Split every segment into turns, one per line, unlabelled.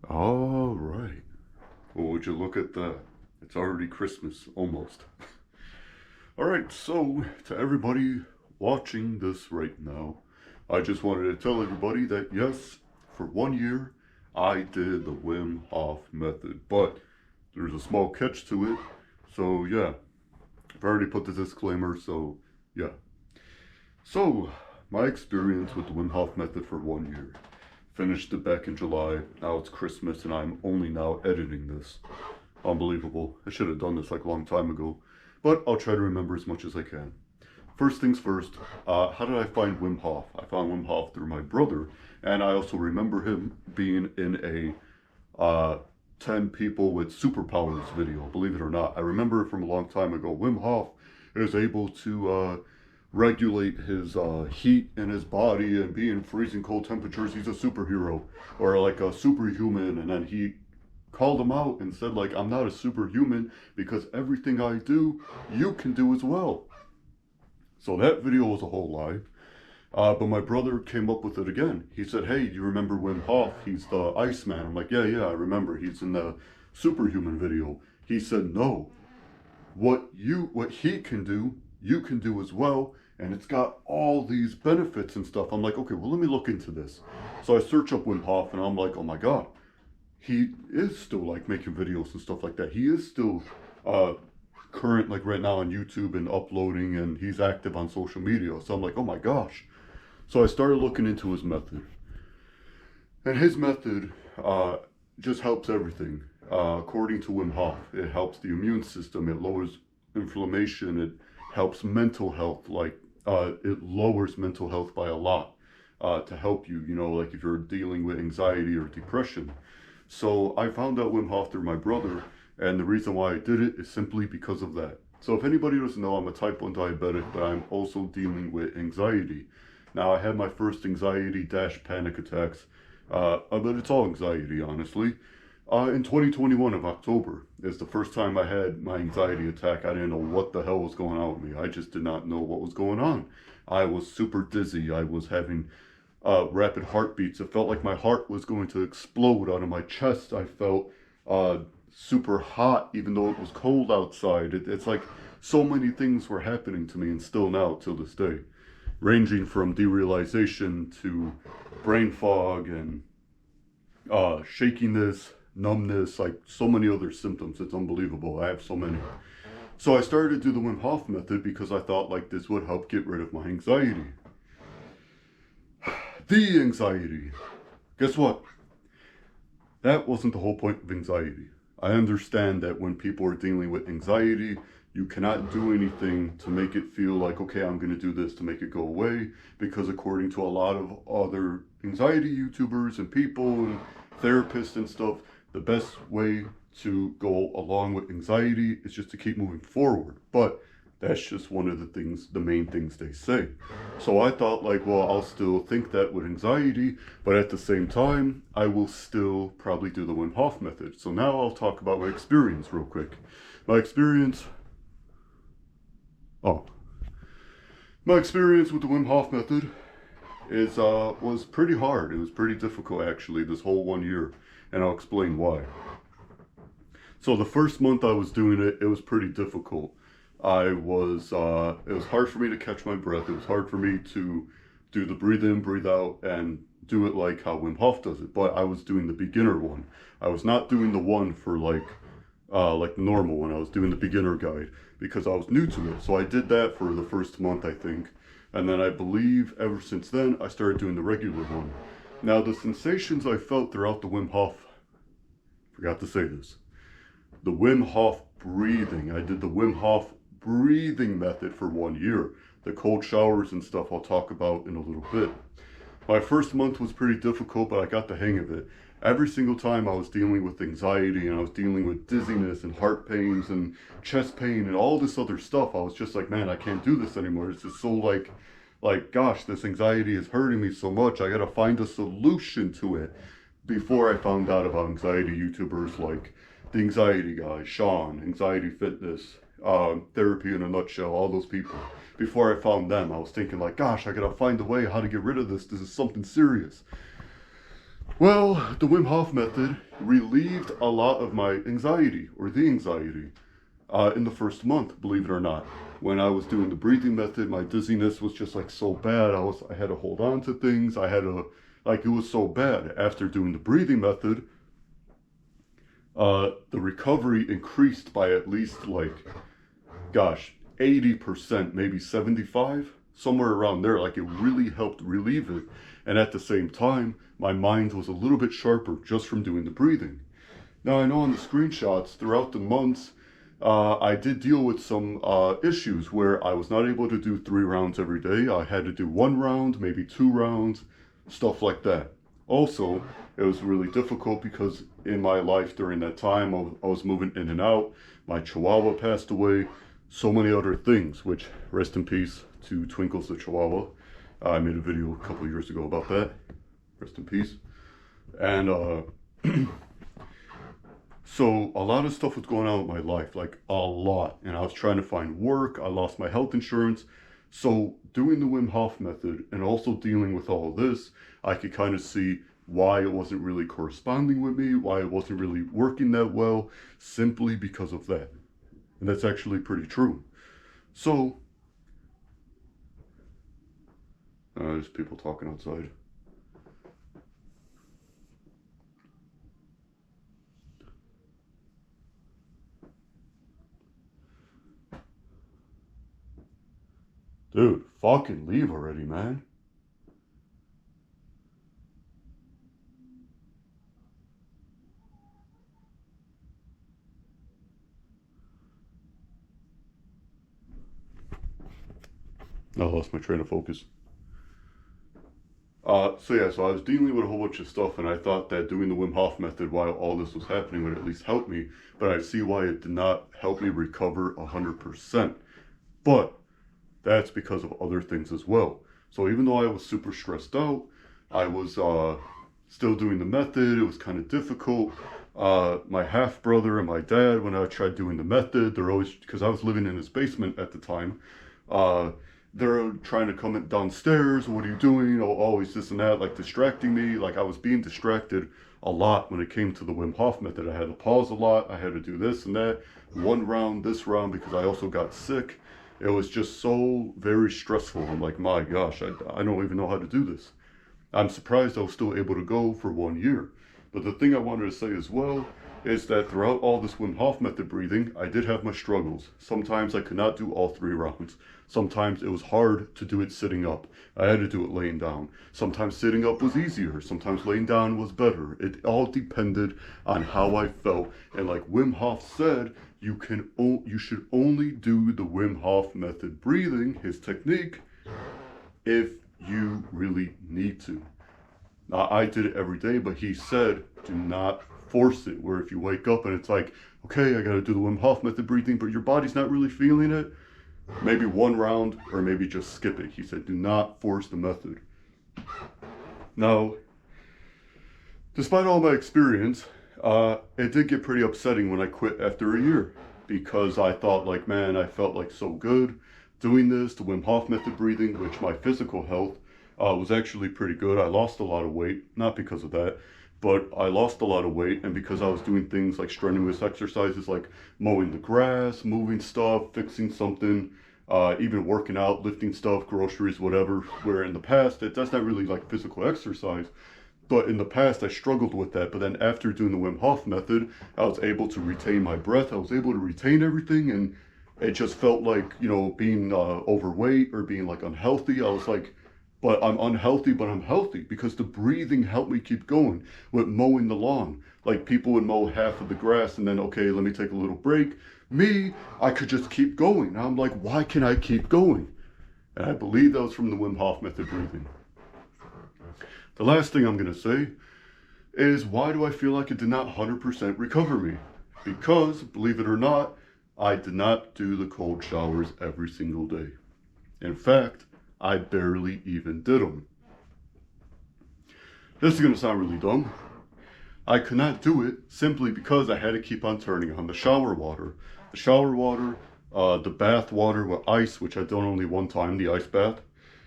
All right. Well, would you look at that? It's already Christmas, almost. All right, so to everybody watching this right now, I just wanted to tell everybody that yes, for 1 year, I did the Wim Hof method, but there's a small catch to it. So yeah, I've already put the disclaimer, so yeah. So, my experience with the Wim Hof method for 1 year. Finished it back in July. Now it's Christmas and I'm only now editing this. Unbelievable. I should have done this like a long time ago. But I'll try to remember as much as I can. First things first, how did I find Wim Hof? I found Wim Hof through my brother, and I also remember him being in a 10 people with superpowers video, believe it or not. I remember it from a long time ago. Wim Hof is able to regulate his heat in his body and be in freezing cold temperatures. He's a superhero or like a superhuman. And then he called him out and said, like, I'm not a superhuman because everything I do, you can do as well. So that video was a whole lie. But my brother came up with it again. He said, hey, do you remember Wim Hof? He's the Iceman. I'm like, yeah, I remember. He's in the superhuman video. He said, no, what he can do, you can do as well, and it's got all these benefits and stuff. I'm like, okay, well, let me look into this. So I search up Wim Hof, and I'm like, oh my god, he is still like making videos and stuff like that. He is still current, like right now on YouTube and uploading, and he's active on social media. So I'm like, oh my gosh. So I started looking into his method, and his method just helps everything. According to Wim Hof, it helps the immune system, it lowers inflammation, it helps mental health, like it lowers mental health by a lot to help you, like if you're dealing with anxiety or depression. So I found out Wim Hof through my brother, and the reason why I did it is simply because of that. So if anybody doesn't know, I'm a type 1 diabetic, but I'm also dealing with anxiety. Now I had my first anxiety-panic attacks, but it's all anxiety, honestly. In 2021 of October is the first time I had my anxiety attack. I didn't know what the hell was going on with me. I just did not know what was going on. I was super dizzy. I was having rapid heartbeats. It felt like my heart was going to explode out of my chest. I felt super hot even though it was cold outside. It's like so many things were happening to me, and still now till this day. Ranging from derealization to brain fog and shakiness, numbness, like so many other symptoms. It's unbelievable. I have so many. So I started to do the Wim Hof method because I thought like this would help get rid of my anxiety. The anxiety. Guess what? That wasn't the whole point of anxiety. I understand that when people are dealing with anxiety, you cannot do anything to make it feel like, okay, I'm going to do this to make it go away, because according to a lot of other anxiety YouTubers and people and therapists and stuff, the best way to go along with anxiety is just to keep moving forward. But that's just one of the main things they say. So I thought like, well, I'll still think that with anxiety, but at the same time, I will still probably do the Wim Hof method. So now I'll talk about my experience real quick. My experience with the Wim Hof method was pretty hard. It was pretty difficult actually, this whole 1 year, and I'll explain why. So the first month I was doing it, it was pretty difficult. It was hard for me to catch my breath. It was hard for me to do the breathe in, breathe out, and do it like how Wim Hof does it. But I was doing the beginner one. I was not doing the one for like the normal one. I was doing the beginner guide because I was new to it. So I did that for the first month, I think. And then I believe ever since then, I started doing the regular one. Now the sensations I felt throughout the Wim Hof, forgot to say this, the Wim Hof breathing. I did the Wim Hof breathing method for 1 year. The cold showers and stuff I'll talk about in a little bit. My first month was pretty difficult, but I got the hang of it. Every single time I was dealing with anxiety and I was dealing with dizziness and heart pains and chest pain and all this other stuff, I was just like, man, I can't do this anymore. It's just so like gosh, this anxiety is hurting me so much. I gotta find a solution to it. Before I found out about anxiety YouTubers like the Anxiety Guy, Sean, Anxiety Fitness, Therapy in a Nutshell, all those people. Before I found them, I was thinking like, gosh, I gotta find a way how to get rid of this. This is something serious. Well, the Wim Hof method relieved a lot of my anxiety, or the anxiety, in the first month, believe it or not. When I was doing the breathing method, my dizziness was just like so bad. I had to hold on to things. It was so bad. After doing the breathing method, the recovery increased by at least like, gosh, 80%, maybe 75, somewhere around there. Like, it really helped relieve it. And at the same time, my mind was a little bit sharper just from doing the breathing. Now, I know on the screenshots throughout the months, I did deal with some issues where I was not able to do 3 rounds every day. I had to do 1 round, maybe 2 rounds, stuff like that. Also, it was really difficult because in my life during that time, I was moving in and out. My Chihuahua passed away, so many other things, which, rest in peace to Twinkles the Chihuahua. I made a video a couple years ago about that. Rest in peace. And so a lot of stuff was going on with my life, like a lot. And I was trying to find work. I lost my health insurance. So doing the Wim Hof method and also dealing with all of this, I could kind of see why it wasn't really corresponding with me, why it wasn't really working that well, simply because of that. And that's actually pretty true. So, there's people talking outside. Dude, fucking leave already, man. I lost my train of focus. So I was dealing with a whole bunch of stuff, and I thought that doing the Wim Hof method while all this was happening would at least help me, but I see why it did not help me recover 100%. But that's because of other things as well. So even though I was super stressed out, I was still doing the method. It was kind of difficult. My half brother and my dad, when I tried doing the method, they're always, because I was living in his basement at the time, they're trying to come downstairs. What are you doing? Oh, always this and that, like distracting me. Like, I was being distracted a lot when it came to the Wim Hof method. I had to pause a lot. I had to do this and that. 1 round, this round, because I also got sick. It was just so very stressful. I'm like, my gosh, I don't even know how to do this. I'm surprised I was still able to go for 1 year. But the thing I wanted to say as well is that throughout all this Wim Hof method breathing, I did have my struggles. Sometimes I could not do all 3 rounds. Sometimes it was hard to do it sitting up. I had to do it laying down. Sometimes sitting up was easier. Sometimes laying down was better. It all depended on how I felt. And like Wim Hof said, you should only do the Wim Hof method breathing, his technique, if you really need to. Now, I did it every day, but he said, do not force it. Where if you wake up and it's like, okay, I got to do the Wim Hof method breathing, but your body's not really feeling it, maybe 1 round, or maybe just skip it. He said, do not force the method. Now, despite all my experience, it did get pretty upsetting when I quit after a year, because I thought, like, man, I felt like so good doing this, the Wim Hof method breathing, which my physical health was actually pretty good. I lost a lot of weight, not because of that, but I lost a lot of weight, and because I was doing things like strenuous exercises like mowing the grass, moving stuff, fixing something, even working out, lifting stuff, groceries, whatever, where in the past, that's not really like physical exercise. But in the past, I struggled with that. But then after doing the Wim Hof method, I was able to retain my breath. I was able to retain everything. And it just felt like, you know, being overweight or being like unhealthy. I was like, but I'm unhealthy, but I'm healthy, because the breathing helped me keep going with mowing the lawn. Like, people would mow half of the grass and then, okay, let me take a little break. Me, I could just keep going. And I'm like, why can I keep going? And I believe that was from the Wim Hof method breathing. The last thing I'm going to say is, why do I feel like it did not 100% recover me? Because, believe it or not, I did not do the cold showers every single day. In fact, I barely even did them. This is going to sound really dumb. I could not do it simply because I had to keep on turning on the shower water. The shower water, the bath water with ice, which I've done only 1 time, the ice bath.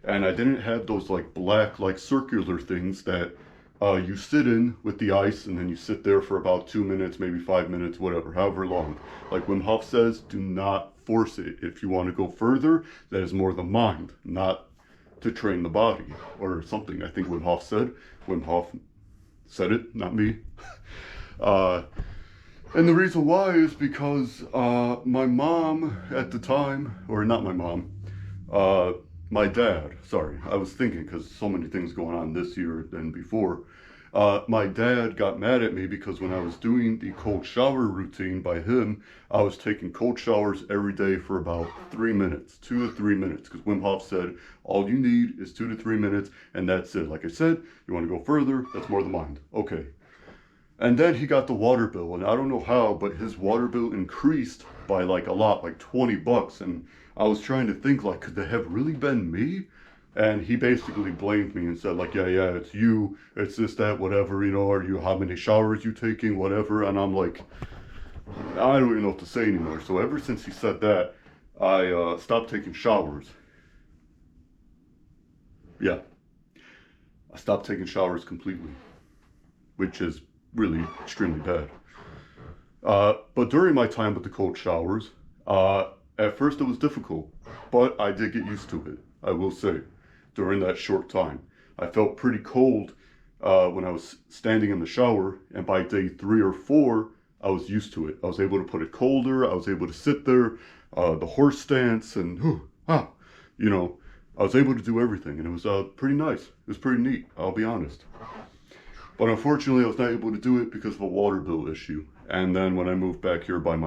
And I didn't have those like black, like circular things that you sit in with the ice and then you sit there for about 2 minutes, maybe 5 minutes, whatever, however long. Like Wim Hof says, do not force it. If you want to go further, that is more the mind, not to train the body or something. I think Wim Hof said. Wim Hof said it, not me. And the reason why is because my mom at the time, or not my mom, my dad, sorry, I was thinking because so many things going on this year than before. My dad got mad at me because when I was doing the cold shower routine by him, I was taking cold showers every day for about 3 minutes, 2 to 3 minutes, because Wim Hof said all you need is 2 to 3 minutes, and that's it. Like I said, you want to go further, that's more the mind. Okay. And then he got the water bill, and I don't know how, but his water bill increased by like a lot, like $20. And I was trying to think, like, could that have really been me? And he basically blamed me and said, like, yeah, it's you, it's this, that, whatever, you know, how many showers you taking, whatever. And I'm like, I don't even know what to say anymore. So ever since he said that, I stopped taking showers. Yeah, I stopped taking showers completely, which is really extremely bad. But during my time with the cold showers, at first it was difficult, but I did get used to it, I will say, during that short time. I felt pretty cold when I was standing in the shower, and by day 3 or 4, I was used to it. I was able to put it colder, I was able to sit there, the horse stance, and you know, I was able to do everything, and it was pretty nice. It was pretty neat, I'll be honest. But unfortunately, I was not able to do it because of a water bill issue. And then when I moved back here by